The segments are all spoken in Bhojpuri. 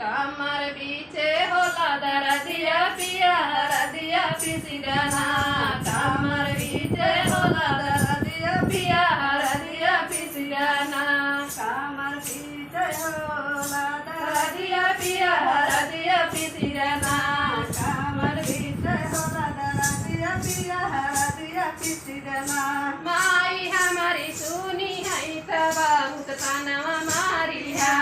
कमर पीछे होला दरदिया पिया हरदिया पिसिगना। कमर पीछे होला दरदिया पिया हरदिया पिसिगना। कमर पीछे होला दरदिया पिया हरदिया पिसिगना। कमर पीछे होला दरदिया पिया हरदिया पिसिगना। माई हमारी सुनी है तब बहुत तनवा मारी है।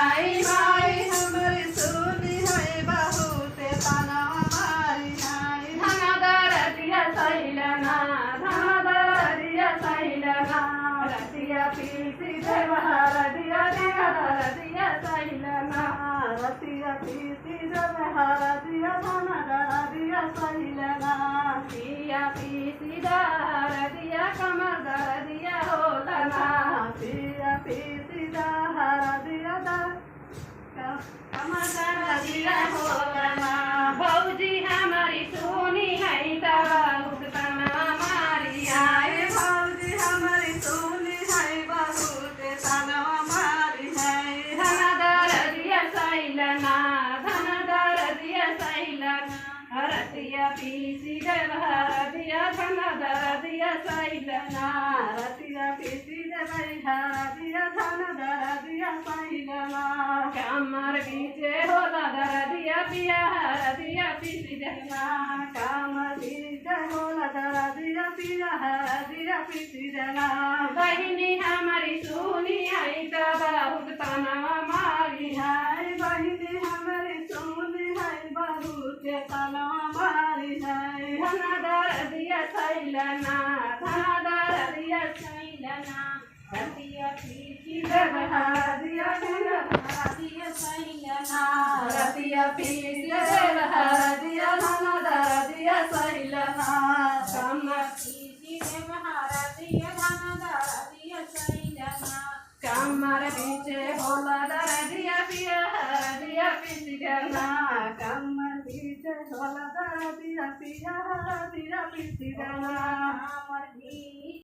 माई हमारी सुनी है बहुत तनवा मारी है। धना दरदिया सैलना धना दरदिया सैलना। रतिया पीसी देव हरदिया दिया दरदिया सैलना। रतिया पीसी देव हरदिया धना दरदिया सैलना। पिया पीसी दरदिया कमर दरदिया होलना। पिया पीसी दरदिया कमर दरदिया होलना। भौजी हमारी सुनी है तब बहुत तनवा मारी है। भौजी हमारी सुनी है बहुत तनवा मारी है। धना दरदिया सैलना धना दरदिया सैलना। रतिया पीसी देव हरदिया धना दरदिया सैलना। रतिया पीसी देव हरदिया धना दरदिया सैलना। कमर पीछे होला दरदिया पिया हरदिया पीसी देना। कमर पीछे होला दरदिया पिया हरदिया पीसी देना। बहिनी हमारी सुनी है तब बहुत तनवा मारी है। बहिनी हमारी सुनी है बहुत तनवा मारी है। धना दरदिया सैलना धना दरदिया सैलना। रतिया पीसी देव हरदिया धना दरदिया सैलना। रतिया पीसी देव हरदिया धना दरदिया सैलना। कमर पीसी देव हरदिया धना दरदिया सैलना। कमर पीछे होला दरदिया पिया हरदिया पिसिगना। कमर पीछे होला दरदिया पिया हरदिया पिसिगना।